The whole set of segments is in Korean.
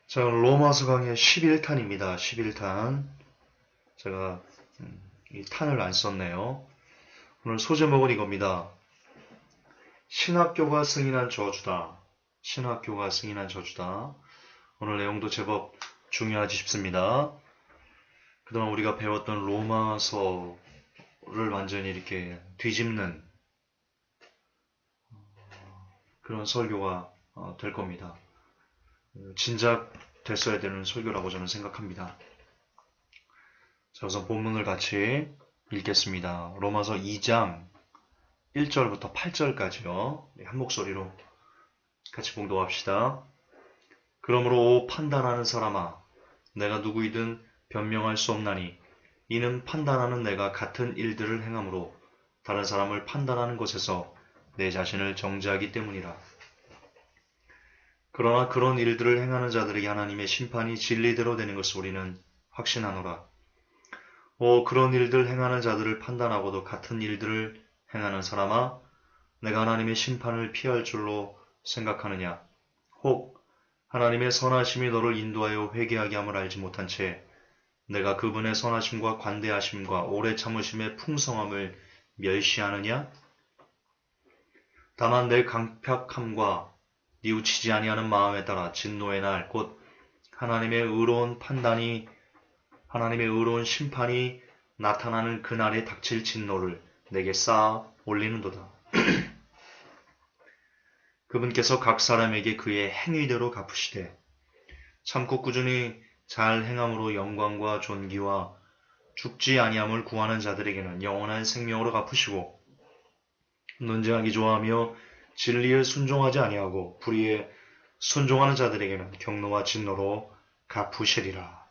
자, 오늘 로마서 강의 11탄입니다. 11탄. 제가 이 탄을 안 썼네요. 오늘 소제목은 이겁니다. 신학교가 승인한 저주다. 신학교가 승인한 저주다. 오늘 내용도 제법 중요하지 싶습니다. 그동안 우리가 배웠던 로마서를 완전히 이렇게 뒤집는 그런 설교가 될 겁니다. 진작 됐어야 되는 설교라고 저는 생각합니다. 자, 우선 본문을 같이 읽겠습니다. 로마서 2장 1절부터 8절까지요. 한 목소리로 같이 봉독합시다. 그러므로 판단하는 사람아, 내가 누구이든 변명할 수 없나니 이는 판단하는 내가 같은 일들을 행함으로 다른 사람을 판단하는 것에서 내 자신을 정죄하기 때문이라. 그러나 그런 일들을 행하는 자들에게 하나님의 심판이 진리대로 되는 것을 우리는 확신하노라. 그런 일들 행하는 자들을 판단하고도 같은 일들을 행하는 사람아, 내가 하나님의 심판을 피할 줄로 생각하느냐? 혹 하나님의 선하심이 너를 인도하여 회개하게 함을 알지 못한 채 내가 그분의 선하심과 관대하심과 오래 참으심의 풍성함을 멸시하느냐? 다만 내 강팍함과 뉘우치지 아니하는 마음에 따라 진노의 날, 곧 하나님의 의로운 심판이 나타나는 그날에 닥칠 진노를 내게 쌓아 올리는도다. 그분께서 각 사람에게 그의 행위대로 갚으시되 참고 꾸준히 잘 행함으로 영광과 존귀와 죽지 아니함을 구하는 자들에게는 영원한 생명으로 갚으시고 논쟁하기 좋아하며 진리에 순종하지 아니하고 불의에 순종하는 자들에게는 경노와 진노로 갚으시리라.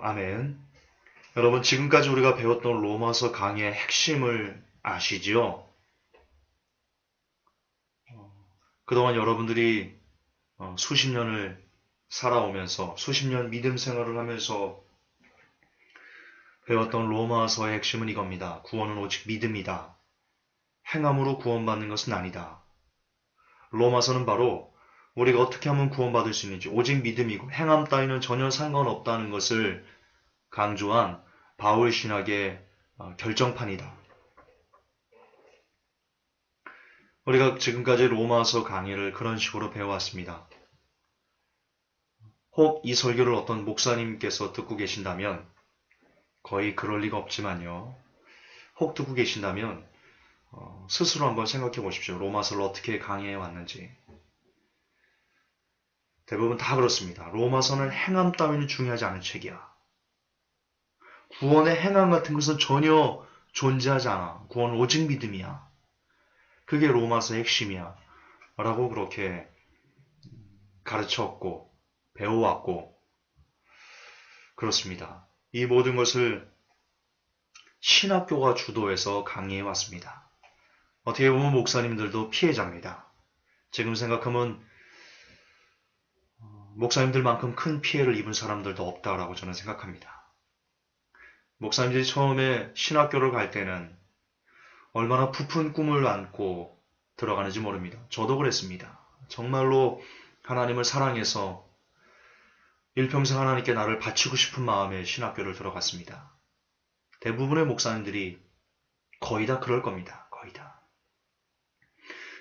아멘. 여러분, 지금까지 우리가 배웠던 로마서 강의의 핵심을 아시지요? 그동안 여러분들이 수십 년을 살아오면서 수십 년 믿음 생활을 하면서 배웠던 로마서의 핵심은 이겁니다. 구원은 오직 믿음이다. 행함으로 구원받는 것은 아니다. 로마서는 바로 우리가 어떻게 하면 구원받을 수 있는지 오직 믿음이고 행함 따위는 전혀 상관없다는 것을 강조한 바울 신학의 결정판이다. 우리가 지금까지 로마서 강의를 그런 식으로 배워왔습니다. 혹 이 설교를 어떤 목사님께서 듣고 계신다면 거의 그럴 리가 없지만요. 혹 듣고 계신다면 스스로 한번 생각해 보십시오. 로마서를 어떻게 강의해 왔는지. 대부분 다 그렇습니다. 로마서는 행함 따위는 중요하지 않은 책이야. 구원의 행함 같은 것은 전혀 존재하지 않아. 구원은 오직 믿음이야. 그게 로마서의 핵심이야. 라고 그렇게 가르쳤고 배워왔고 그렇습니다. 이 모든 것을 신학교가 주도해서 강의해 왔습니다. 어떻게 보면 목사님들도 피해자입니다. 지금 생각하면 목사님들만큼 큰 피해를 입은 사람들도 없다라고 저는 생각합니다. 목사님들이 처음에 신학교를 갈 때는 얼마나 부푼 꿈을 안고 들어가는지 모릅니다. 저도 그랬습니다. 정말로 하나님을 사랑해서 일평생 하나님께 나를 바치고 싶은 마음에 신학교를 들어갔습니다. 대부분의 목사님들이 거의 다 그럴 겁니다. 거의 다.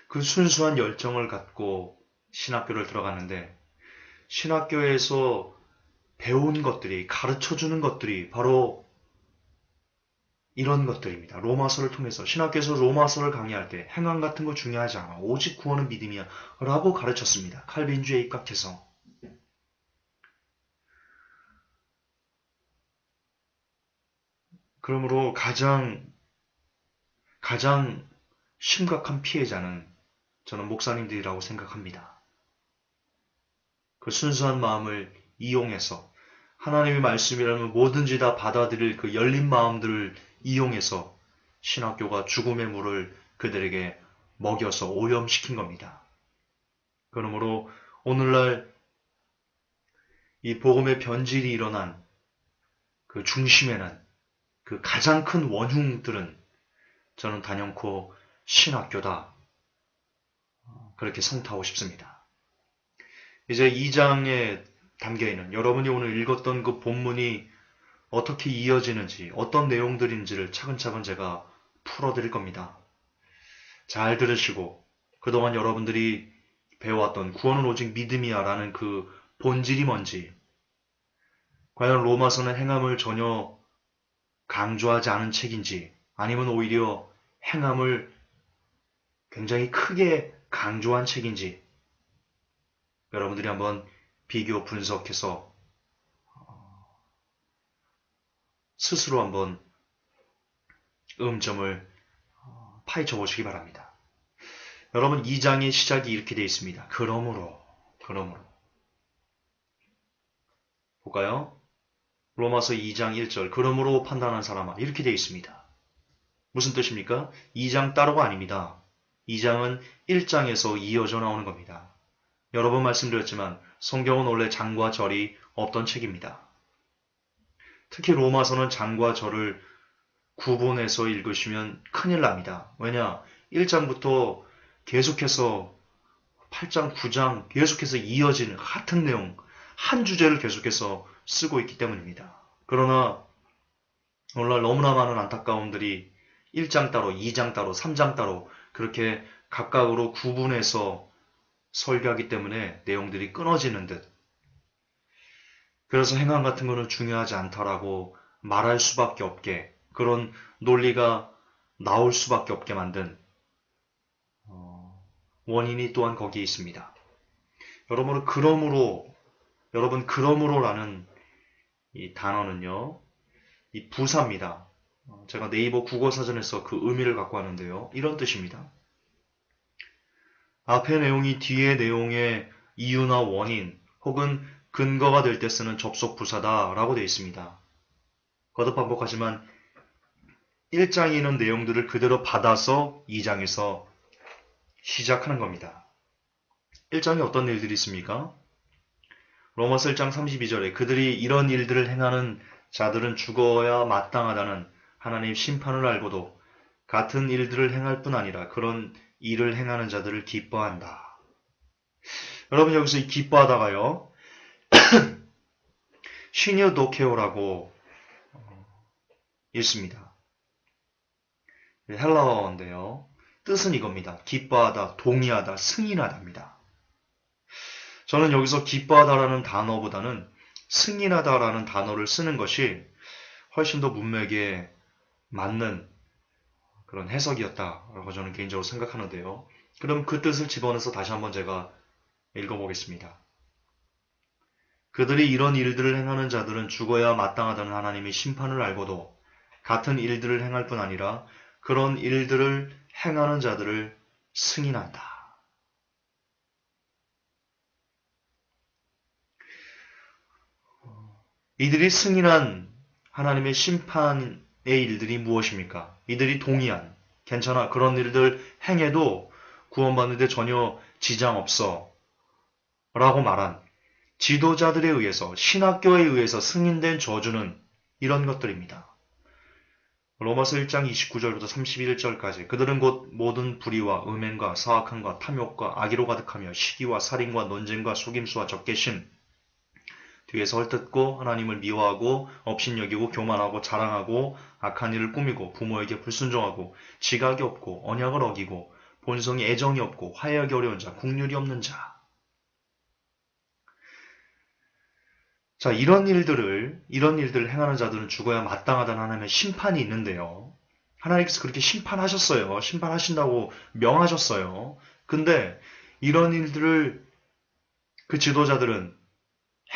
그 순수한 열정을 갖고 신학교를 들어갔는데 신학교에서 배운 것들이 가르쳐주는 것들이 바로 이런 것들입니다. 로마서를 통해서 신학교에서 로마서를 강의할 때 행함 같은 거 중요하지 않아. 오직 구원은 믿음이야. 라고 가르쳤습니다. 칼빈주의에 입각해서. 그러므로 가장 심각한 피해자는 저는 목사님들이라고 생각합니다. 그 순수한 마음을 이용해서 하나님의 말씀이라면 뭐든지 다 받아들일 그 열린 마음들을 이용해서 신학교가 죽음의 물을 그들에게 먹여서 오염시킨 겁니다. 그러므로 오늘날 이 복음의 변질이 일어난 그 중심에는 그 가장 큰 원흉들은 저는 단연코 신학교다 그렇게 성토하고 싶습니다. 이제 2장에 담겨있는 여러분이 오늘 읽었던 그 본문이 어떻게 이어지는지 어떤 내용들인지를 차근차근 제가 풀어드릴 겁니다. 잘 들으시고 그동안 여러분들이 배워왔던 구원은 오직 믿음이야 라는 그 본질이 뭔지, 과연 로마서는 행함을 전혀 강조하지 않은 책인지 아니면 오히려 행함을 굉장히 크게 강조한 책인지 여러분들이 한번 비교 분석해서 스스로 한번 음점을 파헤쳐 보시기 바랍니다. 여러분 2장의 시작이 이렇게 되어 있습니다. 그러므로 볼까요? 로마서 2장 1절 그러므로 판단한 사람아 이렇게 되어 있습니다. 무슨 뜻입니까? 2장 따로가 아닙니다. 2장은 1장에서 이어져 나오는 겁니다. 여러 번 말씀드렸지만 성경은 원래 장과 절이 없던 책입니다. 특히 로마서는 장과 절을 구분해서 읽으시면 큰일 납니다. 왜냐? 1장부터 계속해서 8장, 9장 계속해서 이어지는 같은 내용, 한 주제를 계속해서 쓰고 있기 때문입니다. 그러나 오늘날 너무나 많은 안타까움들이 1장 따로, 2장 따로, 3장 따로 그렇게 각각으로 구분해서 설교하기 때문에 내용들이 끊어지는 듯. 그래서 행함 같은 거는 중요하지 않다라고 말할 수밖에 없게, 그런 논리가 나올 수밖에 없게 만든 원인이 또한 거기에 있습니다. 여러분 그러므로라는 이 단어는요, 이 부사입니다. 제가 네이버 국어사전에서 그 의미를 갖고 하는데요. 이런 뜻입니다. 앞의 내용이 뒤의 내용의 이유나 원인 혹은 근거가 될 때 쓰는 접속 부사다라고 되어 있습니다. 거듭 반복하지만 1장에 있는 내용들을 그대로 받아서 2장에서 시작하는 겁니다. 1장에 어떤 일들이 있습니까? 로마서 1장 32절에 그들이 이런 일들을 행하는 자들은 죽어야 마땅하다는 하나님 심판을 알고도 같은 일들을 행할 뿐 아니라 그런 일을 행하는 자들을 기뻐한다. 여러분 여기서 이 기뻐하다가요. 시니오도케오라고 있습니다. 헬라어인데요. 뜻은 이겁니다. 기뻐하다, 동의하다, 승인하다입니다. 저는 여기서 기뻐하다라는 단어보다는 승인하다라는 단어를 쓰는 것이 훨씬 더 문맥에 맞는 그런 해석이었다라고 저는 개인적으로 생각하는데요. 그럼 그 뜻을 집어넣어서 다시 한번 제가 읽어보겠습니다. 그들이 이런 일들을 행하는 자들은 죽어야 마땅하다는 하나님의 심판을 알고도 같은 일들을 행할 뿐 아니라 그런 일들을 행하는 자들을 승인한다. 이들이 승인한 하나님의 심판의 일들이 무엇입니까? 이들이 동의한, 괜찮아, 그런 일들 행해도 구원받는데 전혀 지장 없어 라고 말한 지도자들에 의해서, 신학교에 의해서 승인된 저주는 이런 것들입니다. 로마서 1장 29절부터 31절까지 그들은 곧 모든 불의와 음행과 사악함과 탐욕과 악의로 가득하며 시기와 살인과 논쟁과 속임수와 적개심, 뒤에서 헐뜯고 하나님을 미워하고 업신여기고 교만하고 자랑하고 악한 일을 꾸미고 부모에게 불순종하고 지각이 없고 언약을 어기고 본성에 애정이 없고 화해하기 어려운 자, 국률이 없는 자. 자, 이런 일들을 행하는 자들은 죽어야 마땅하다는 하나님의 심판이 있는데요. 하나님께서 그렇게 심판하셨어요. 심판하신다고 명하셨어요. 근데 이런 일들을 그 지도자들은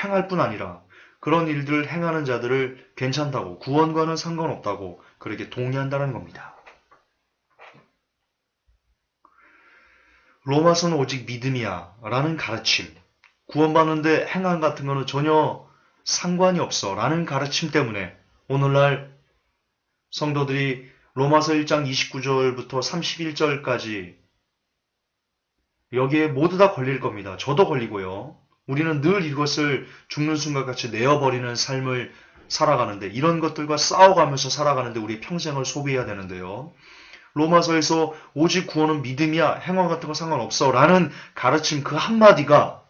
행할 뿐 아니라 그런 일들을 행하는 자들을 괜찮다고, 구원과는 상관없다고 그렇게 동의한다는 겁니다. 로마서는 오직 믿음이야 라는 가르침, 구원받는데 행함 같은 거는 전혀 상관이 없어 라는 가르침 때문에 오늘날 성도들이 로마서 1장 29절부터 31절까지 여기에 모두 다 걸릴 겁니다. 저도 걸리고요. 우리는 늘 이것을 죽는 순간같이 내어버리는 삶을 살아가는데, 이런 것들과 싸워가면서 살아가는데 우리 평생을 소비해야 되는데요. 로마서에서 오직 구원은 믿음이야, 행위 같은 거 상관없어 라는 가르침 그 한마디가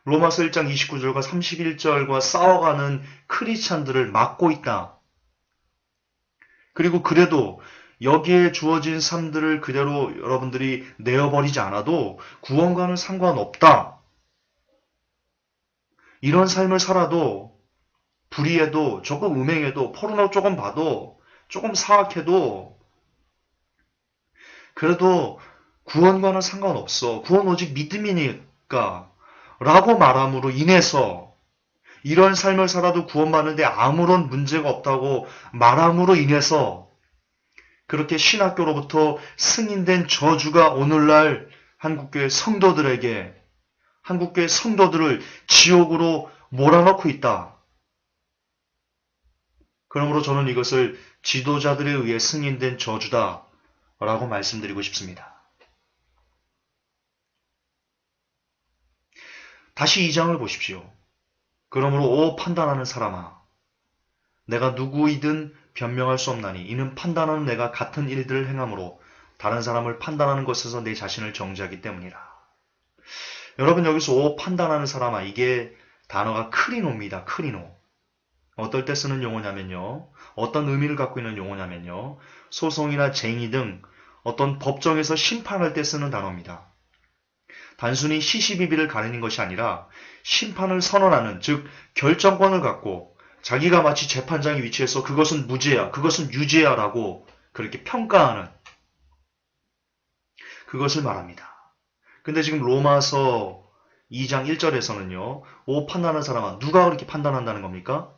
로마서 1장 29절과 31절과 싸워가는 크리스찬들을 막고 있다. 그리고 그래도 여기에 주어진 삶들을 그대로 여러분들이 내어버리지 않아도 구원과는 상관없다. 이런 삶을 살아도 불의해도 조금 음행해도 포르노 조금 봐도 조금 사악해도 그래도 구원과는 상관없어. 구원 오직 믿음이니까 라고 말함으로 인해서 이런 삶을 살아도 구원받는데 아무런 문제가 없다고 말함으로 인해서 그렇게 신학교로부터 승인된 저주가 오늘날 한국교회 성도들에게 한국교회 성도들을 지옥으로 몰아넣고 있다. 그러므로 저는 이것을 지도자들에 의해 승인된 저주다 라고 말씀드리고 싶습니다. 다시 2장을 보십시오. 그러므로 오 판단하는 사람아, 내가 누구이든 변명할 수 없나니 이는 판단하는 내가 같은 일들을 행함으로 다른 사람을 판단하는 것에서 내 자신을 정죄하기 때문이라. 여러분 여기서 오 판단하는 사람아, 이게 단어가 크리노입니다. 크리노. 어떨 때 쓰는 용어냐면요. 어떤 의미를 갖고 있는 용어냐면요. 소송이나 쟁의 등 어떤 법정에서 심판할 때 쓰는 단어입니다. 단순히 시시비비를 가리는 것이 아니라 심판을 선언하는, 즉 결정권을 갖고 자기가 마치 재판장의 위치에서 그것은 무죄야, 그것은 유죄야 라고 그렇게 평가하는 그것을 말합니다. 근데 지금 로마서 2장 1절에서는요. 오 판단하는 사람아, 누가 그렇게 판단한다는 겁니까?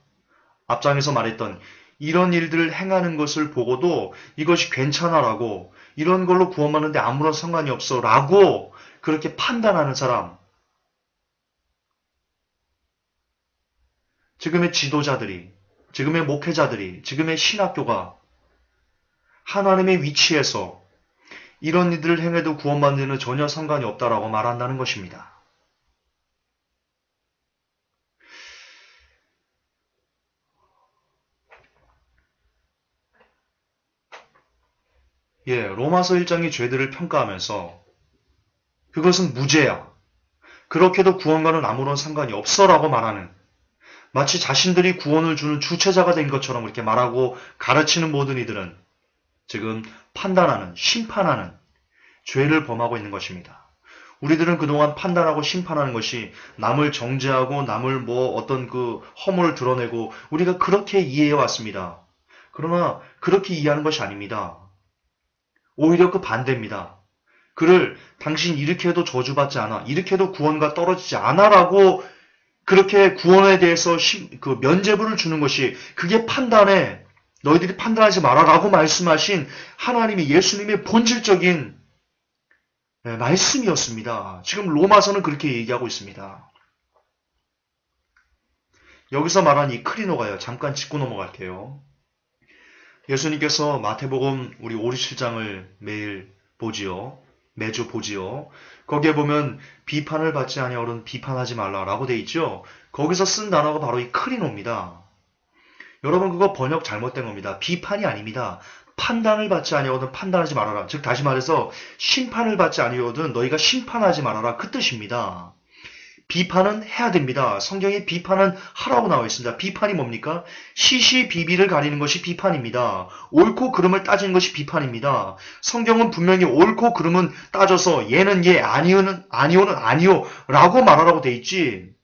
앞장에서 말했던 이런 일들을 행하는 것을 보고도 이것이 괜찮아라고, 이런 걸로 구원받는데 아무런 상관이 없어라고 그렇게 판단하는 사람, 지금의 지도자들이, 지금의 목회자들이, 지금의 신학교가 하나님의 위치에서 이런 일들을 행해도 구원받는 데는 전혀 상관이 없다라고 말한다는 것입니다. 로마서 1장이 죄들을 평가하면서 그것은 무죄야, 그렇게도 구원과는 아무런 상관이 없어라고 말하는, 마치 자신들이 구원을 주는 주체자가 된 것처럼 그렇게 말하고 가르치는 모든 이들은 지금 판단하는, 심판하는 죄를 범하고 있는 것입니다. 우리들은 그동안 판단하고 심판하는 것이 남을 정죄하고 남을 어떤 그 허물을 드러내고 우리가 그렇게 이해해 왔습니다. 그러나 그렇게 이해하는 것이 아닙니다. 오히려 그 반대입니다. 그를 당신 이렇게 해도 저주받지 않아, 이렇게 해도 구원과 떨어지지 않아라고 그렇게 구원에 대해서 그 면죄부를 주는 것이, 그게 판단에 너희들이 판단하지 마라라고 말씀하신 하나님이, 예수님의 본질적인 말씀이었습니다. 지금 로마서는 그렇게 얘기하고 있습니다. 여기서 말한 이 크리노가요, 잠깐 짚고 넘어갈게요. 예수님께서 마태복음 우리 5, 7장을 매주 보지요. 거기에 보면 비판을 받지 아니하거든 비판하지 말라라고 돼 있죠. 거기서 쓴 단어가 바로 이 크리노입니다. 여러분 그거 번역 잘못된 겁니다. 비판이 아닙니다. 판단을 받지 아니하거든 판단하지 말아라. 즉 다시 말해서 심판을 받지 아니하거든 너희가 심판하지 말아라, 그 뜻입니다. 비판은 해야 됩니다. 성경에 비판은 하라고 나와 있습니다. 비판이 뭡니까? 시시비비를 가리는 것이 비판입니다. 옳고 그름을 따지는 것이 비판입니다. 성경은 분명히 옳고 그름은 따져서 얘는 얘, 아니오는 아니오 라고 말하라고 돼 있지.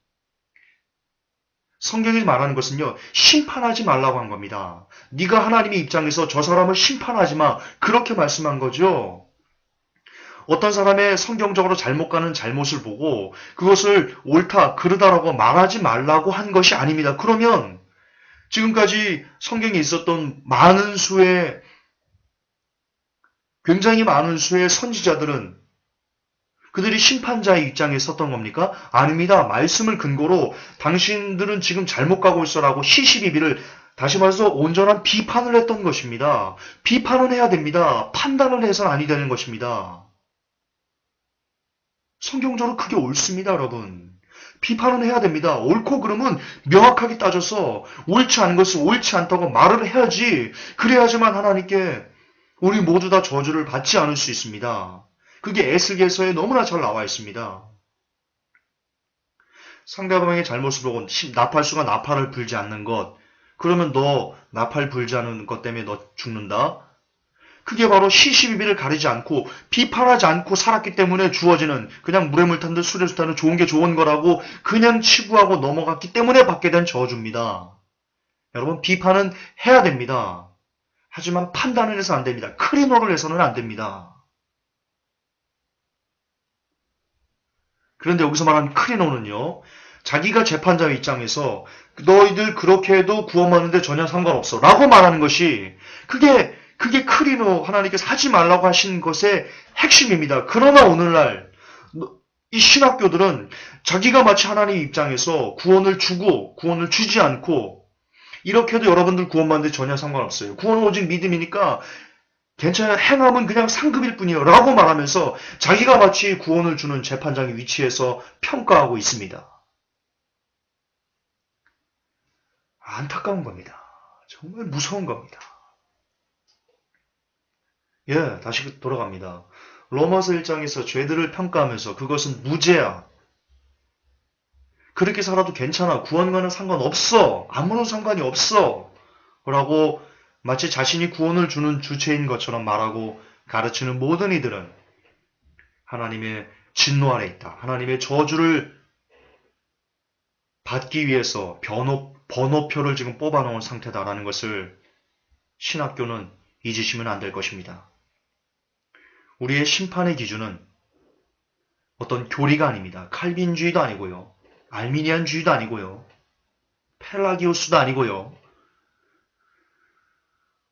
성경이 말하는 것은요, 심판하지 말라고 한 겁니다. 네가 하나님의 입장에서 저 사람을 심판하지 마, 그렇게 말씀한 거죠. 어떤 사람의 성경적으로 잘못 가는 잘못을 보고 그것을 옳다, 그르다라고 말하지 말라고 한 것이 아닙니다. 그러면 지금까지 성경에 있었던 굉장히 많은 수의 선지자들은 그들이 심판자의 입장에 섰던 겁니까? 아닙니다. 말씀을 근거로 당신들은 지금 잘못 가고 있어라고 시시비비를, 다시 말해서 온전한 비판을 했던 것입니다. 비판은 해야 됩니다. 판단을 해서는 아니 되는 것입니다. 성경적으로 그게 옳습니다, 여러분. 비판은 해야 됩니다. 옳고 그름은 명확하게 따져서 옳지 않은 것을 옳지 않다고 말을 해야지. 그래야지만 하나님께 우리 모두 다 저주를 받지 않을 수 있습니다. 그게 에스겔서에 너무나 잘 나와 있습니다. 상대방의 잘못을 보고 나팔수가 나팔을 불지 않는 것, 그러면 너 나팔 불지 않는 것 때문에 너 죽는다? 그게 바로 시시비비를 가리지 않고 비판하지 않고 살았기 때문에 주어지는, 그냥 물에 물 탄 듯 술에 술 타는 좋은 게 좋은 거라고 그냥 치부하고 넘어갔기 때문에 받게 된 저주입니다. 여러분, 비판은 해야 됩니다. 하지만 판단을 해서 안 됩니다. 크리노를 해서는 안 됩니다. 그런데 여기서 말하는 크리노는요, 자기가 재판자의 입장에서 너희들 그렇게 해도 구원받는데 전혀 상관없어 라고 말하는 것이, 그게 크리노, 하나님께서 하지 말라고 하신 것의 핵심입니다. 그러나 오늘날 이 신학교들은 자기가 마치 하나님의 입장에서 구원을 주고 구원을 주지 않고, 이렇게 해도 여러분들 구원받는데 전혀 상관없어요. 구원은 오직 믿음이니까 괜찮아요. 행함은 그냥 상급일 뿐이에요 라고 말하면서 자기가 마치 구원을 주는 재판장의 위치에서 평가하고 있습니다. 안타까운 겁니다. 정말 무서운 겁니다. 예, 다시 돌아갑니다. 로마서 1장에서 죄들을 평가하면서 그것은 무죄야, 그렇게 살아도 괜찮아, 구원과는 상관없어, 아무런 상관이 없어 라고 마치 자신이 구원을 주는 주체인 것처럼 말하고 가르치는 모든 이들은 하나님의 진노 아래 있다, 하나님의 저주를 받기 위해서 번호표를 지금 뽑아놓은 상태다라는 것을 신학교는 잊으시면 안 될 것입니다. 우리의 심판의 기준은 어떤 교리가 아닙니다. 칼빈주의도 아니고요, 알미니안주의도 아니고요, 펠라기우스도 아니고요.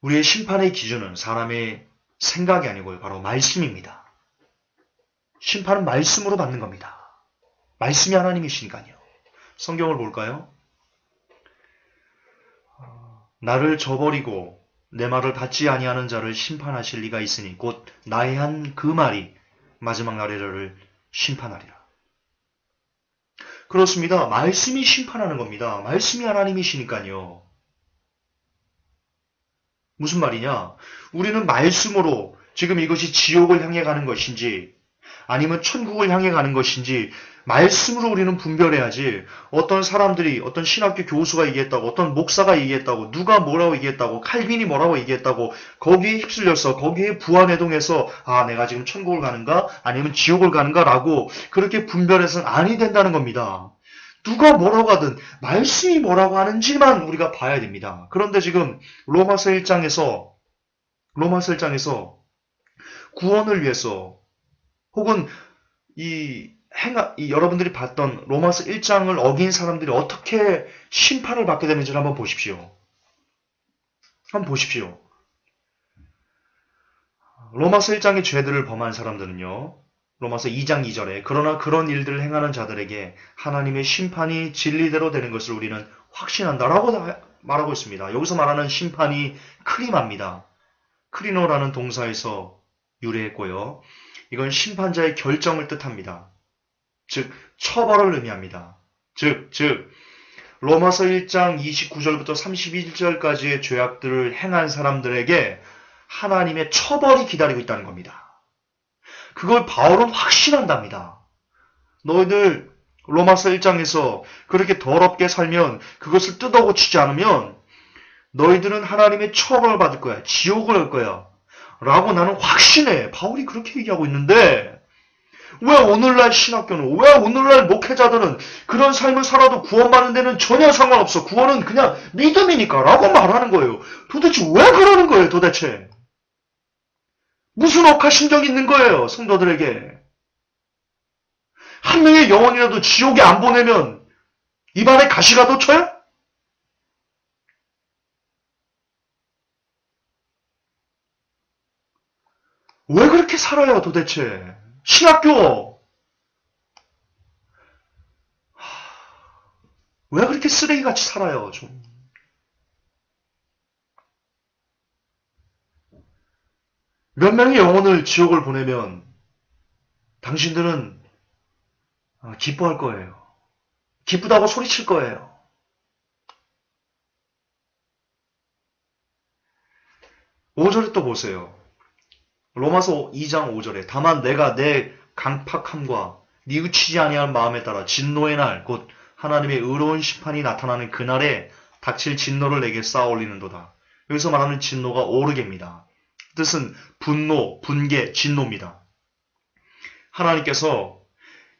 우리의 심판의 기준은 사람의 생각이 아니고요, 바로 말씀입니다. 심판은 말씀으로 받는 겁니다. 말씀이 하나님이시니까요. 성경을 볼까요? 나를 저버리고 내 말을 받지 아니하는 자를 심판하실 리가 있으니 곧 나의 한 그 말이 마지막 날에 저를 심판하리라. 그렇습니다. 말씀이 심판하는 겁니다. 말씀이 하나님이시니까요. 무슨 말이냐? 우리는 말씀으로 지금 이것이 지옥을 향해 가는 것인지 아니면 천국을 향해 가는 것인지 말씀으로 우리는 분별해야지, 어떤 사람들이, 어떤 신학교 교수가 얘기했다고, 어떤 목사가 얘기했다고, 누가 뭐라고 얘기했다고, 칼빈이 뭐라고 얘기했다고 거기에 휩쓸려서 거기에 부안해동해서 내가 지금 천국을 가는가 아니면 지옥을 가는가 라고 그렇게 분별해서는 아니 된다는 겁니다. 누가 뭐라고 하든 말씀이 뭐라고 하는지만 우리가 봐야 됩니다. 그런데 지금 로마서 1장에서 구원을 위해서, 혹은 여러분들이 봤던 로마서 1장을 어긴 사람들이 어떻게 심판을 받게 되는지를 한번 보십시오. 로마서 1장의 죄들을 범한 사람들은요, 로마서 2장 2절에 그러나 그런 일들을 행하는 자들에게 하나님의 심판이 진리대로 되는 것을 우리는 확신한다라고 말하고 있습니다. 여기서 말하는 심판이 크리마입니다. 크리노라는 동사에서 유래했고요. 이건 심판자의 결정을 뜻합니다. 즉 처벌을 의미합니다. 즉 로마서 1장 29절부터 31절까지의 죄악들을 행한 사람들에게 하나님의 처벌이 기다리고 있다는 겁니다. 그걸 바울은 확신한답니다. 너희들 로마서 1장에서 그렇게 더럽게 살면, 그것을 뜯어고치지 않으면 너희들은 하나님의 처벌을 받을 거야, 지옥을 갈 거야 라고 나는 확신해. 바울이 그렇게 얘기하고 있는데 왜 오늘날 신학교는, 왜 오늘날 목회자들은 그런 삶을 살아도 구원받는 데는 전혀 상관없어, 구원은 그냥 믿음이니까 라고 말하는 거예요. 도대체 왜 그러는 거예요? 도대체 무슨 억하심정이 있는 거예요? 성도들에게 한 명의 영혼이라도 지옥에 안 보내면 입안에 가시가 돋쳐요? 왜 그렇게 살아요 도대체? 신학교 왜 그렇게 쓰레기같이 살아요 좀? 몇 명의 영혼을 지옥을 보내면 당신들은 기뻐할 거예요. 기쁘다고 소리칠 거예요. 5절에 또 보세요. 로마서 2장 5절에 다만 내가 내 강팍함과 뉘우치지 아니할 마음에 따라 진노의 날 곧 하나님의 의로운 심판이 나타나는 그날에 닥칠 진노를 내게 쌓아 올리는도다. 여기서 말하는 진노가 오르게입니다. 뜻은 분노, 분개, 진노입니다. 하나님께서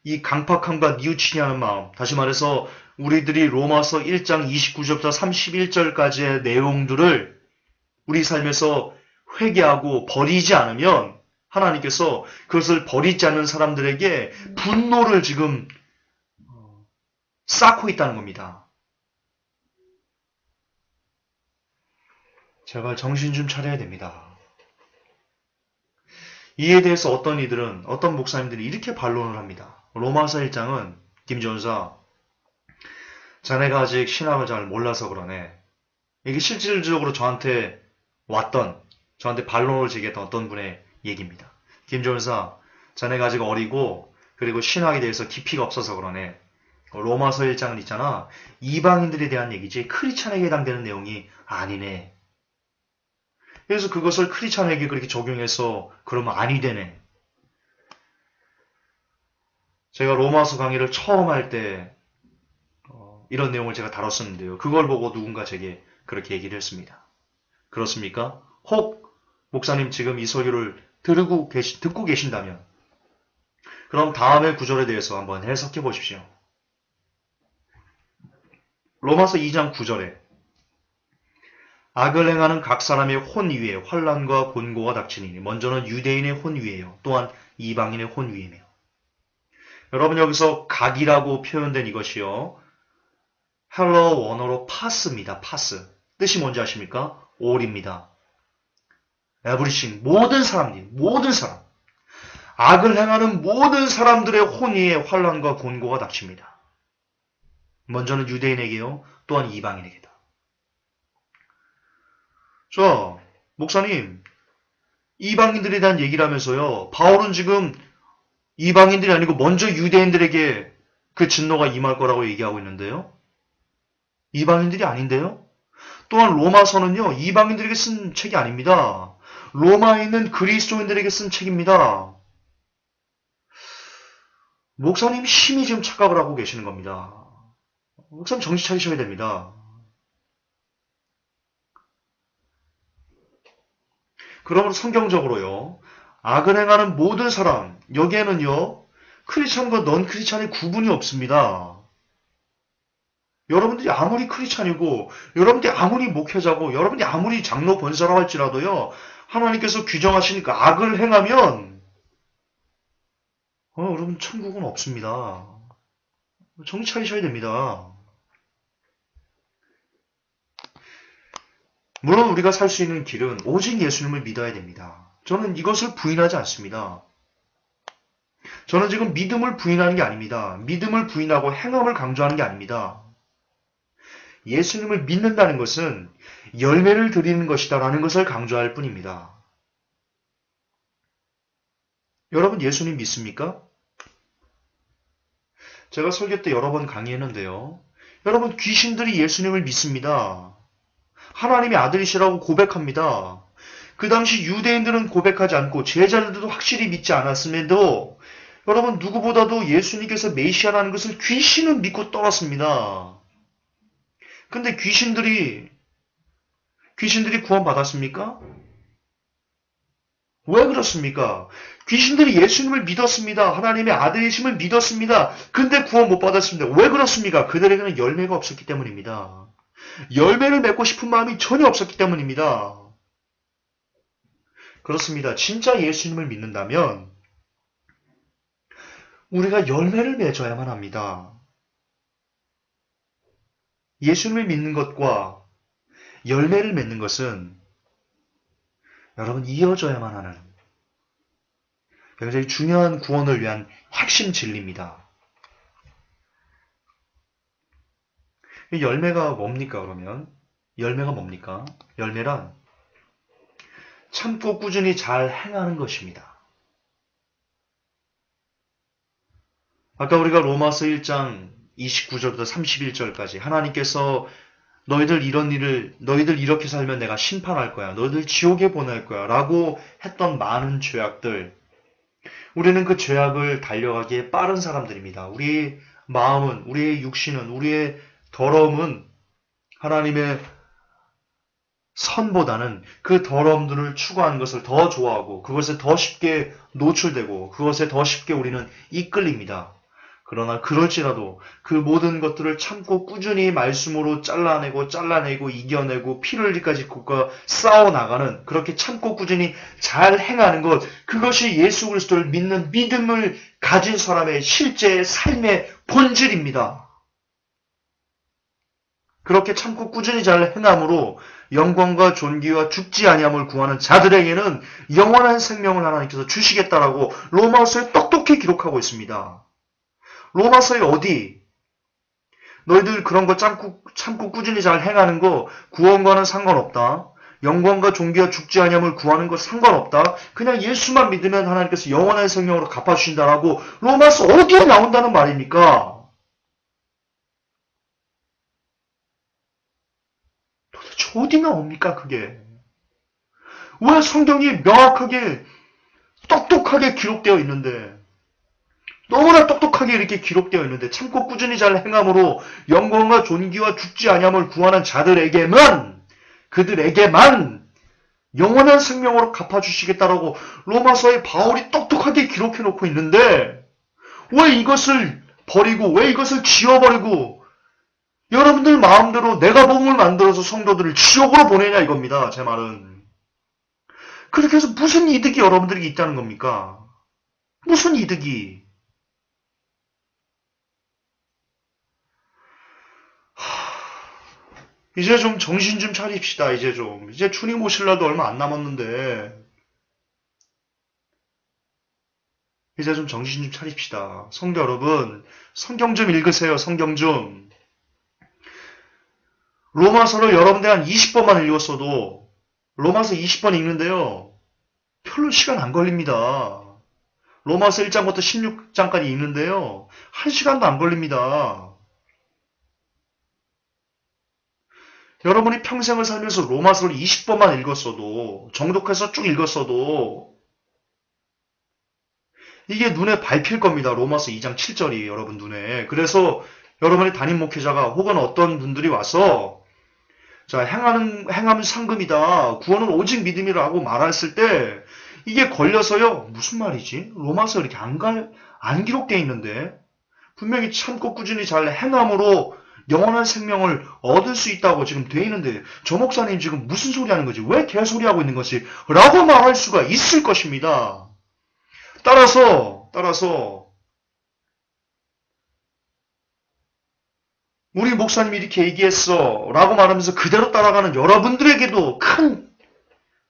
이 강팍함과 뉘우치지 않은 마음, 다시 말해서 우리들이 로마서 1장 29절부터 31절까지의 내용들을 우리 삶에서 회개하고 버리지 않으면 하나님께서 그것을 버리지 않는 사람들에게 분노를 지금 쌓고 있다는 겁니다. 제발 정신 좀 차려야 됩니다. 이에 대해서 어떤 목사님들이 이렇게 반론을 합니다. 로마서 1장은 김전사, 자네가 아직 신학을 잘 몰라서 그러네. 이게 실질적으로 저한테 반론을 제기했던 어떤 분의 얘기입니다. 김전사, 자네가 아직 어리고 그리고 신학에 대해서 깊이가 없어서 그러네. 로마서 1장은 있잖아. 이방인들에 대한 얘기지 크리스찬에게 해당되는 내용이 아니네. 그래서 그것을 크리스찬에게 그렇게 적용해서 그러면 아니 되네. 제가 로마서 강의를 처음 할 때 이런 내용을 제가 다뤘었는데요. 그걸 보고 누군가 제게 그렇게 얘기를 했습니다. 그렇습니까? 혹 목사님 지금 이 설교를 듣고 계신다면 그럼 다음의 구절에 대해서 한번 해석해 보십시오. 로마서 2장 9절에 악을 행하는 각 사람의 혼 위에 환난과 곤고가 닥치니 먼저는 유대인의 혼 위에요. 또한 이방인의 혼 위에며. 여러분 여기서 각이라고 표현된 이것이요. 헬러 원어로 파스입니다. 파스. 뜻이 뭔지 아십니까? all입니다. everything. 모든 사람. 악을 행하는 모든 사람들의 혼 위에 환난과 곤고가 닥칩니다. 먼저는 유대인에게요. 또한 이방인에게다. 자, 목사님, 이방인들에 대한 얘기를 하면서요. 바울은 지금 이방인들이 아니고 먼저 유대인들에게 그 진노가 임할 거라고 얘기하고 있는데요. 이방인들이 아닌데요. 또한 로마서는요. 이방인들에게 쓴 책이 아닙니다. 로마에 있는 그리스도인들에게 쓴 책입니다. 목사님 심히 지금 착각을 하고 계시는 겁니다. 목사님 정신 차리셔야 됩니다. 그러므로 성경적으로요. 악을 행하는 모든 사람, 여기에는요. 크리스찬과 넌 크리스찬의 구분이 없습니다. 여러분들이 아무리 크리스찬이고 여러분들이 아무리 목회자고 여러분들이 아무리 장로 권사라고 할지라도요. 하나님께서 규정하시니까 악을 행하면 여러분 천국은 없습니다. 정신 차리셔야 됩니다. 물론 우리가 살 수 있는 길은 오직 예수님을 믿어야 됩니다. 저는 이것을 부인하지 않습니다. 저는 지금 믿음을 부인하는 게 아닙니다. 믿음을 부인하고 행함을 강조하는 게 아닙니다. 예수님을 믿는다는 것은 열매를 드리는 것이다라는 것을 강조할 뿐입니다. 여러분 예수님 믿습니까? 제가 설교 때 여러 번 강의했는데요. 여러분 귀신들이 예수님을 믿습니다. 하나님의 아들이시라고 고백합니다. 그 당시 유대인들은 고백하지 않고 제자들도 확실히 믿지 않았음에도 여러분 누구보다도 예수님께서 메시아라는 것을 귀신은 믿고 떠났습니다. 근데 귀신들이 구원받았습니까? 왜 그렇습니까? 귀신들이 예수님을 믿었습니다. 하나님의 아들이심을 믿었습니다. 근데 구원 못 받았습니다. 왜 그렇습니까? 그들에게는 열매가 없었기 때문입니다. 열매를 맺고 싶은 마음이 전혀 없었기 때문입니다. 그렇습니다. 진짜 예수님을 믿는다면 우리가 열매를 맺어야만 합니다. 예수님을 믿는 것과 열매를 맺는 것은 여러분 이어져야만 하는 굉장히 중요한 구원을 위한 핵심 진리입니다. 열매가 뭡니까 그러면? 열매가 뭡니까? 열매란 참고 꾸준히 잘 행하는 것입니다. 아까 우리가 로마서 1장 29절부터 31절까지 하나님께서 너희들 이렇게 살면 내가 심판할 거야. 너희들 지옥에 보낼 거야. 라고 했던 많은 죄악들. 우리는 그 죄악을 달려가기에 빠른 사람들입니다. 우리의 마음은, 우리의 육신은, 우리의 더러움은 하나님의 선보다는 그 더러움들을 추구하는 것을 더 좋아하고 그것에 더 쉽게 노출되고 그것에 더 쉽게 우리는 이끌립니다. 그러나 그럴지라도 그 모든 것들을 참고 꾸준히 말씀으로 잘라내고 이겨내고 피를 흘리까지 그것과 싸워나가는, 그렇게 참고 꾸준히 잘 행하는 것, 그것이 예수 그리스도를 믿는 믿음을 가진 사람의 실제 삶의 본질입니다. 그렇게 참고 꾸준히 잘 행함으로 영광과 존귀와 죽지 아니함을 구하는 자들에게는 영원한 생명을 하나님께서 주시겠다라고 로마서에 똑똑히 기록하고 있습니다. 로마서에 어디 너희들 그런 거 참고 꾸준히 잘 행하는 거 구원과는 상관없다. 영광과 존귀와 죽지 아니함을 구하는 거 상관없다. 그냥 예수만 믿으면 하나님께서 영원한 생명으로 갚아주신다라고 로마서 어디에 나온다는 말입니까? 도대체 어디 나옵니까 그게? 왜 성경이 명확하게 똑똑하게 기록되어 있는데, 너무나 똑똑하게 이렇게 기록되어 있는데 참고 꾸준히 잘 행함으로 영광과 존귀와 죽지 아니함을 구하는 자들에게만, 그들에게만 영원한 생명으로 갚아주시겠다라고 로마서에 바울이 똑똑하게 기록해 놓고 있는데, 왜 이것을 버리고 왜 이것을 지워버리고 여러분들 마음대로 내가 복음을 만들어서 성도들을 지옥으로 보내냐 이겁니다. 제 말은. 그렇게 해서 무슨 이득이 여러분들에게 있다는 겁니까? 무슨 이득이? 이제 좀 정신 좀 차립시다. 이제 주님 오실 날도 얼마 안 남았는데 이제 좀 정신 좀 차립시다. 성도 여러분, 성경 좀 읽으세요. 성경 좀. 로마서를 여러분들 한 20번만 읽었어도 로마서 20번 읽는데요. 별로 시간 안 걸립니다. 로마서 1장부터 16장까지 읽는데요. 1시간도 안 걸립니다. 여러분이 평생을 살면서 로마서를 20번만 읽었어도, 정독해서 쭉 읽었어도 이게 눈에 밟힐 겁니다. 로마서 2장 7절이 여러분 눈에. 그래서 여러분의 담임 목회자가 혹은 어떤 분들이 와서 자, 행하면 상금이다. 구원은 오직 믿음이라고 말했을 때 이게 걸려서요. 무슨 말이지? 로마서 이렇게 안 기록되어 있는데 분명히 참고 꾸준히 잘 행함으로 영원한 생명을 얻을 수 있다고 지금 돼 있는데 저 목사님 지금 무슨 소리 하는 거지? 왜 개소리하고 있는 거지? 라고 말할 수가 있을 것입니다. 따라서 우리 목사님이 이렇게 얘기했어 라고 말하면서 그대로 따라가는 여러분들에게도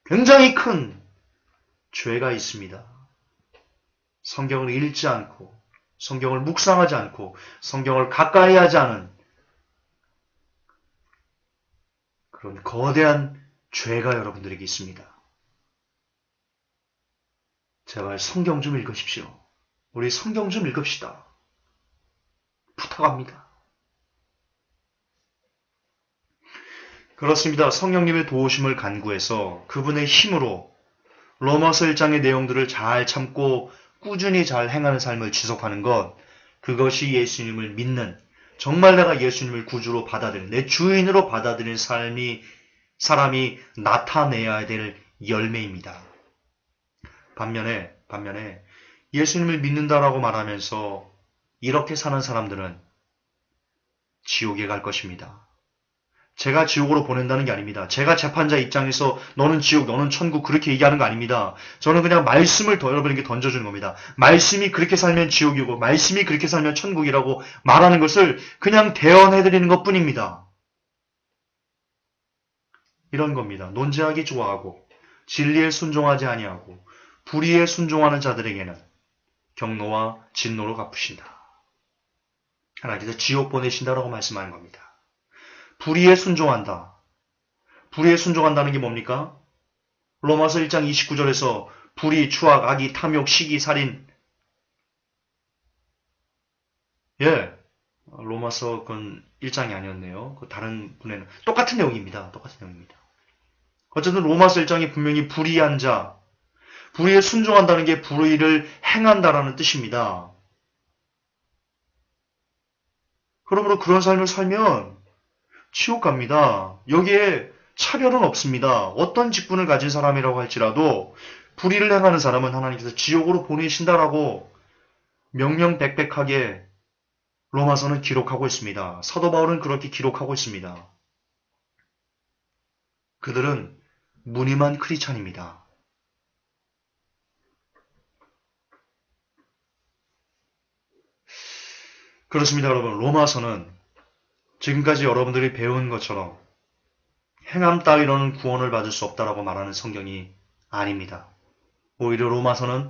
굉장히 큰 죄가 있습니다. 성경을 읽지 않고 성경을 묵상하지 않고 성경을 가까이 하지 않은 그런 거대한 죄가 여러분들에게 있습니다. 제발 성경 좀 읽으십시오. 우리 성경 좀 읽읍시다. 부탁합니다. 그렇습니다. 성령님의 도우심을 간구해서 그분의 힘으로 로마서 1장의 내용들을 잘 참고 꾸준히 잘 행하는 삶을 지속하는 것, 그것이 예수님을 믿는, 정말 내가 예수님을 구주로 받아들이는, 내 주인으로 받아들이는 사람이 나타내야 될 열매입니다. 반면에 예수님을 믿는다라고 말하면서 이렇게 사는 사람들은 지옥에 갈 것입니다. 제가 지옥으로 보낸다는 게 아닙니다. 제가 재판자 입장에서 너는 지옥, 너는 천국 그렇게 얘기하는 거 아닙니다. 저는 그냥 말씀을 여러분에게 던져주는 겁니다. 말씀이 그렇게 살면 지옥이고 말씀이 그렇게 살면 천국이라고 말하는 것을 그냥 대언해드리는 것뿐입니다. 이런 겁니다. 논지하기 좋아하고 진리에 순종하지 아니하고 불의에 순종하는 자들에게는 경노와 진노로 갚으신다. 하나님께서 지옥 보내신다라고 말씀하는 겁니다. 불의에 순종한다. 불의에 순종한다는 게 뭡니까? 로마서 1장 29절에서 불의, 추악, 악의, 탐욕, 시기, 살인. 로마서 그건 1장이 아니었네요. 그 다른 분에는 똑같은 내용입니다. 똑같은 내용입니다. 어쨌든 로마서 1장이 분명히 불의한 자, 불의에 순종한다는 게 불의를 행한다라는 뜻입니다. 그러므로 그런 삶을 살면 지옥 갑니다. 여기에 차별은 없습니다. 어떤 직분을 가진 사람이라고 할지라도 불의를 행하는 사람은 하나님께서 지옥으로 보내신다라고 명명백백하게 로마서는 기록하고 있습니다. 사도 바울은 그렇게 기록하고 있습니다. 그들은 무늬만 크리스찬입니다. 그렇습니다, 여러분. 로마서는 지금까지 여러분들이 배운 것처럼 행함 따위로는 구원을 받을 수 없다라고 말하는 성경이 아닙니다. 오히려 로마서는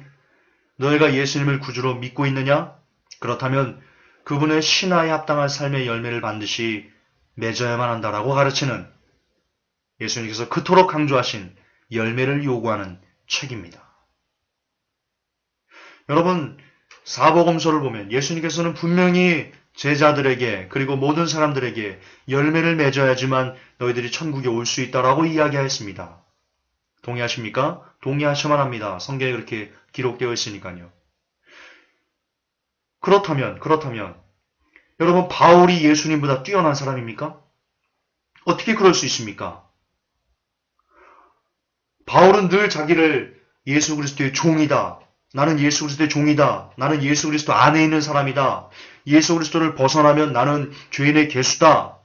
너희가 예수님을 구주로 믿고 있느냐? 그렇다면 그분의 신하에 합당한 삶의 열매를 반드시 맺어야만 한다라고 가르치는 예수님께서 그토록 강조하신 열매를 요구하는 책입니다. 여러분, 사복음서를 보면 예수님께서는 분명히 제자들에게 그리고 모든 사람들에게 열매를 맺어야지만 너희들이 천국에 올 수 있다라고 이야기하였습니다. 동의하십니까? 동의하셔야만 합니다. 성경에 그렇게 기록되어 있으니까요. 그렇다면 여러분 바울이 예수님보다 뛰어난 사람입니까? 어떻게 그럴 수 있습니까? 바울은 늘 자기를 예수 그리스도의 종이다. 나는 예수 그리스도의 종이다. 나는 예수 그리스도 안에 있는 사람이다. 예수 그리스도를 벗어나면 나는 죄인의 개수다.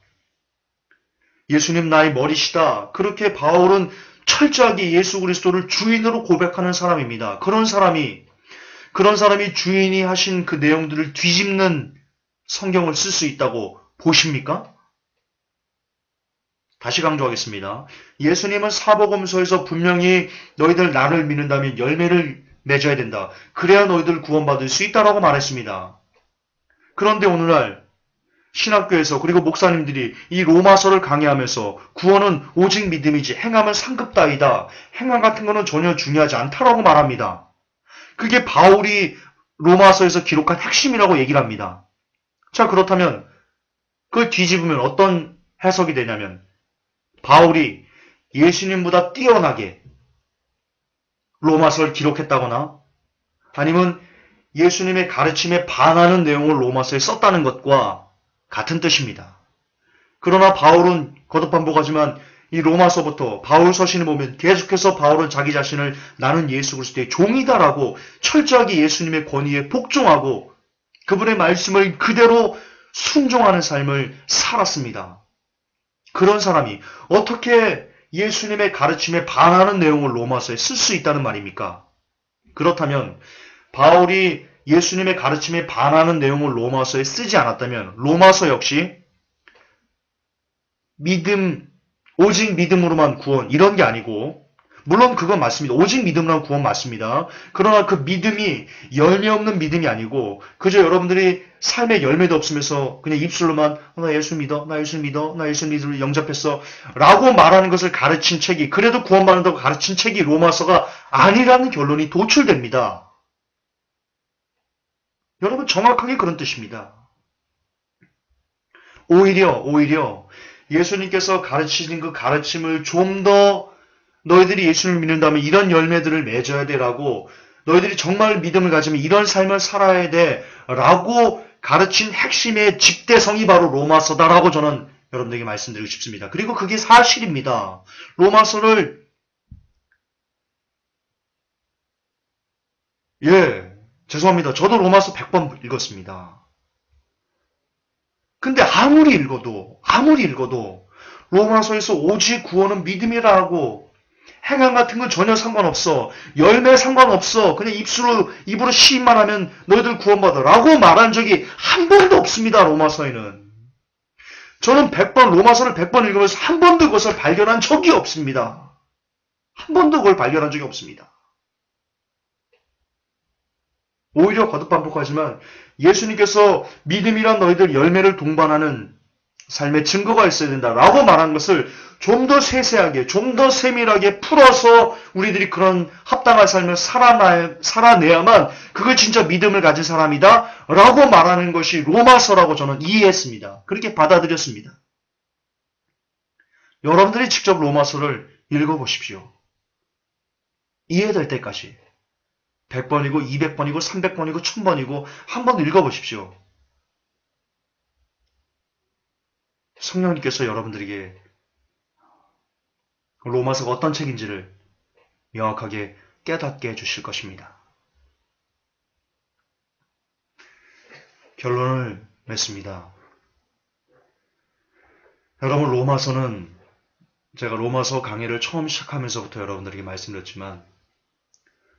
예수님 나의 머리시다. 그렇게 바울은 철저하게 예수 그리스도를 주인으로 고백하는 사람입니다. 그런 사람이 주인이 하신 그 내용들을 뒤집는 성경을 쓸 수 있다고 보십니까? 다시 강조하겠습니다. 예수님은 사복음서에서 분명히 너희들 나를 믿는다면 열매를 맺어야 된다. 그래야 너희들 구원받을 수 있다라고 말했습니다. 그런데 오늘날 신학교에서 그리고 목사님들이 이 로마서를 강의하면서 구원은 오직 믿음이지 행함은 상급 따위다. 행함 같은 거는 전혀 중요하지 않다라고 말합니다. 그게 바울이 로마서에서 기록한 핵심이라고 얘기를 합니다. 자, 그렇다면 그걸 뒤집으면 어떤 해석이 되냐면 바울이 예수님보다 뛰어나게 로마서를 기록했다거나 아니면 예수님의 가르침에 반하는 내용을 로마서에 썼다는 것과 같은 뜻입니다. 그러나 바울은 거듭 반복하지만 이 로마서부터 바울 서신을 보면 계속해서 바울은 자기 자신을 나는 예수 그리스도의 종이다라고 철저하게 예수님의 권위에 복종하고 그분의 말씀을 그대로 순종하는 삶을 살았습니다. 그런 사람이 어떻게 예수님의 가르침에 반하는 내용을 로마서에 쓸 수 있다는 말입니까? 그렇다면 바울이 예수님의 가르침에 반하는 내용을 로마서에 쓰지 않았다면 로마서 역시 믿음, 오직 믿음으로만 구원 이런 게 아니고 물론 그건 맞습니다. 오직 믿음으로만 구원 맞습니다. 그러나 그 믿음이 열매 없는 믿음이 아니고 그저 여러분들이 삶의 열매도 없으면서 그냥 입술로만 나 예수 믿어, 나 예수 믿어, 나 예수 믿음을 영접했어 라고 말하는 것을 가르친 책이 그래도 구원받는다고 가르친 책이 로마서가 아니라는 결론이 도출됩니다. 여러분 정확하게 그런 뜻입니다. 오히려 예수님께서 가르치신 그 가르침을 좀 더 너희들이 예수를 믿는다면 이런 열매들을 맺어야 되라고 너희들이 정말 믿음을 가지면 이런 삶을 살아야 돼라고 가르친 핵심의 집대성이 바로 로마서다라고 저는 여러분들에게 말씀드리고 싶습니다. 그리고 그게 사실입니다. 로마서를 죄송합니다. 저도 로마서 100번 읽었습니다. 근데 아무리 읽어도 로마서에서 오직 구원은 믿음이라고 행함 같은 건 전혀 상관없어. 열매 상관없어. 그냥 입으로 시인만 하면 너희들 구원받아 라고 말한 적이 한 번도 없습니다. 로마서에는. 저는 로마서를 100번 읽으면서 한 번도 그것을 발견한 적이 없습니다. 한 번도 그걸 발견한 적이 없습니다. 오히려 거듭 반복하지만 예수님께서 믿음이란 너희들 열매를 동반하는 삶의 증거가 있어야 된다라고 말한 것을 좀 더 세세하게, 좀 더 세밀하게 풀어서 우리들이 그런 합당한 삶을 살아내야만 그걸 진짜 믿음을 가진 사람이다 라고 말하는 것이 로마서라고 저는 이해했습니다. 그렇게 받아들였습니다. 여러분들이 직접 로마서를 읽어보십시오. 이해될 때까지 100번이고 200번이고 300번이고 1000번이고 한번 읽어보십시오. 성령님께서 여러분들에게 로마서가 어떤 책인지를 명확하게 깨닫게 해주실 것입니다. 결론을 맺습니다. 여러분, 로마서는 제가 로마서 강의를 처음 시작하면서부터 여러분들에게 말씀드렸지만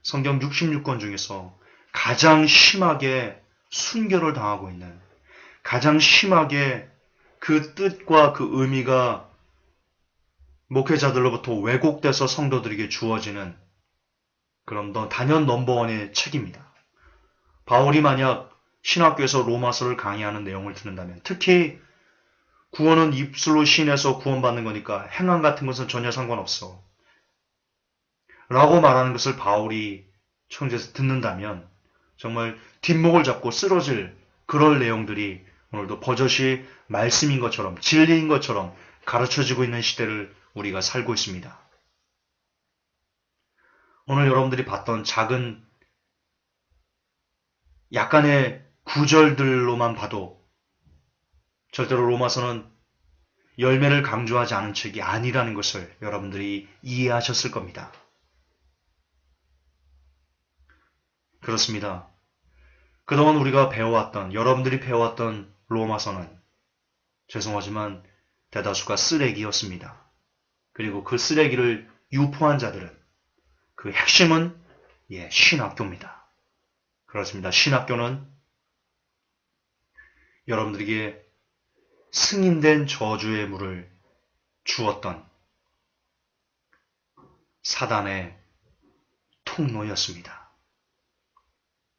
성경 66권 중에서 가장 심하게 순교를 당하고 있는, 가장 심하게 그 뜻과 그 의미가 목회자들로부터 왜곡돼서 성도들에게 주어지는 그런 단연 넘버원의 책입니다. 바울이 만약 신학교에서 로마서를 강의하는 내용을 듣는다면, 특히 구원은 입술로 시인해서 구원받는 거니까 행함 같은 것은 전혀 상관없어 라고 말하는 것을 바울이 청지에서 듣는다면 정말 뒷목을 잡고 쓰러질 그럴 내용들이 오늘도 버젓이 말씀인 것처럼, 진리인 것처럼 가르쳐지고 있는 시대를 우리가 살고 있습니다. 오늘 여러분들이 봤던 작은 약간의 구절들로만 봐도 절대로 로마서는 열매를 강조하지 않은 책이 아니라는 것을 여러분들이 이해하셨을 겁니다. 그렇습니다. 그동안 우리가 배워왔던, 여러분들이 배워왔던 로마서는 죄송하지만 대다수가 쓰레기였습니다. 그리고 그 쓰레기를 유포한 자들은 그 핵심은 신학교입니다. 그렇습니다. 신학교는 여러분들에게 승인된 저주의 물을 주었던 사단의 통로였습니다.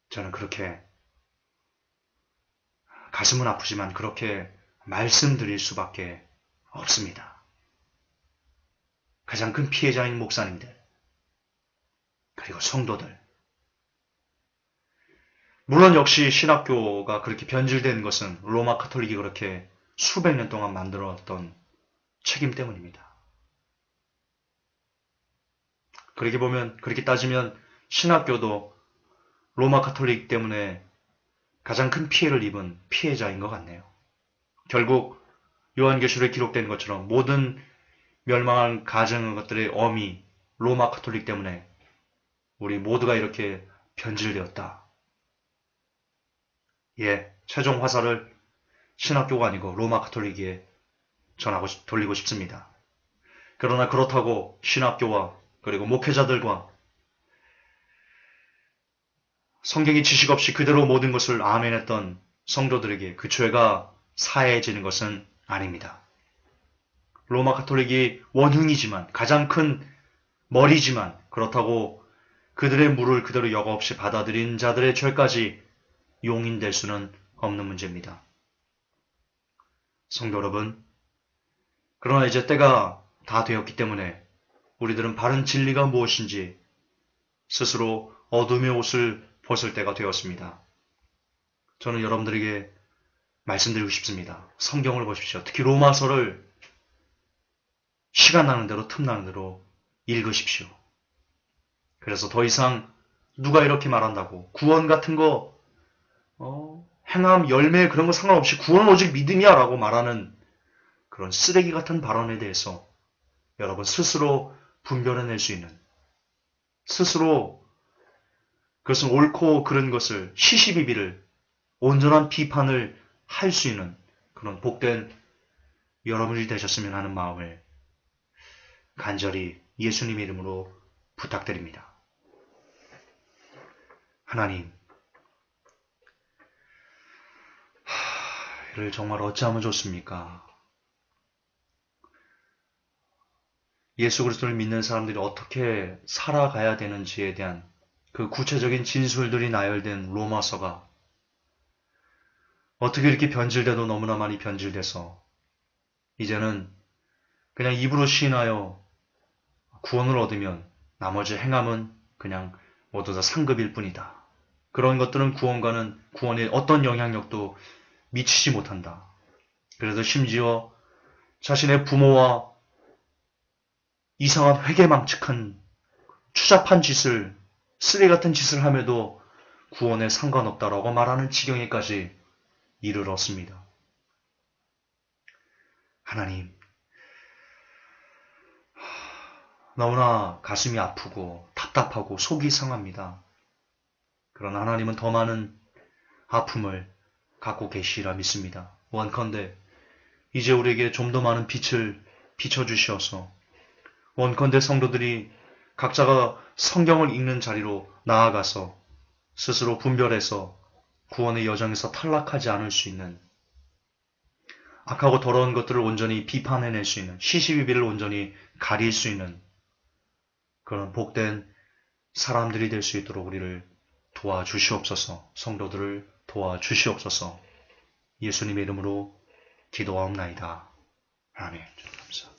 저는 그렇게 가슴은 아프지만 그렇게 말씀드릴 수밖에 없습니다. 가장 큰 피해자인 목사님들, 그리고 성도들. 물론 역시 신학교가 그렇게 변질된 것은 로마 카톨릭이 그렇게 수백 년 동안 만들어왔던 책임 때문입니다. 그렇게 따지면 신학교도 로마 카톨릭 때문에 가장 큰 피해를 입은 피해자인 것 같네요. 결국 요한계시록에 기록된 것처럼 모든 멸망한 가정의 것들의 어미 로마 카톨릭 때문에 우리 모두가 이렇게 변질되었다. 최종 화살을 신학교가 아니고 로마 카톨릭에 돌리고 싶습니다. 그러나 그렇다고 신학교와 그리고 목회자들과 성경의 지식 없이 그대로 모든 것을 아멘했던 성도들에게 그 죄가 사해지는 것은 아닙니다. 로마 카톨릭이 원흉이지만, 가장 큰 머리지만, 그렇다고 그들의 물을 그대로 여과 없이 받아들인 자들의 죄까지 용인될 수는 없는 문제입니다. 성도 여러분, 그러나 이제 때가 다 되었기 때문에 우리들은 바른 진리가 무엇인지 스스로 어둠의 옷을 벗을 때가 되었습니다. 저는 여러분들에게 말씀드리고 싶습니다. 성경을 보십시오. 특히 로마서를 시간 나는 대로, 틈 나는 대로 읽으십시오. 그래서 더 이상 누가 이렇게 말한다고 구원 같은 거 행함, 열매 그런 거 상관없이 구원은 오직 믿음이야 라고 말하는 그런 쓰레기 같은 발언에 대해서 여러분 스스로 분별해낼 수 있는, 스스로 그것은 옳고 그른 것을, 시시비비를, 온전한 비판을 할 수 있는 그런 복된 여러분이 되셨으면 하는 마음을 간절히 예수님 이름으로 부탁드립니다. 하나님, 이를 정말 어찌하면 좋습니까? 예수 그리스도를 믿는 사람들이 어떻게 살아가야 되는지에 대한 그 구체적인 진술들이 나열된 로마서가 어떻게 이렇게 변질돼도 너무나 많이 변질돼서 이제는 그냥 입으로 시인하여 구원을 얻으면 나머지 행함은 그냥 모두 다 상급일 뿐이다. 그런 것들은 구원에 어떤 영향력도 미치지 못한다. 그래서 심지어 자신의 부모와 이상한 회개망측한 추잡한 짓을, 쓰레기 같은 짓을 함에도 구원에 상관없다라고 말하는 지경에까지 이르렀습니다. 하나님, 너무나 가슴이 아프고 답답하고 속이 상합니다. 그러나 하나님은 더 많은 아픔을 갖고 계시리라 믿습니다. 원컨대 이제 우리에게 좀 더 많은 빛을 비춰주시어서 원컨대 성도들이 각자가 성경을 읽는 자리로 나아가서 스스로 분별해서 구원의 여정에서 탈락하지 않을 수 있는, 악하고 더러운 것들을 온전히 비판해낼 수 있는, 시시비비를 온전히 가릴 수 있는 그런 복된 사람들이 될 수 있도록 우리를 도와주시옵소서. 성도들을 도와주시옵소서. 예수님의 이름으로 기도하옵나이다. 아멘. 감사합니다.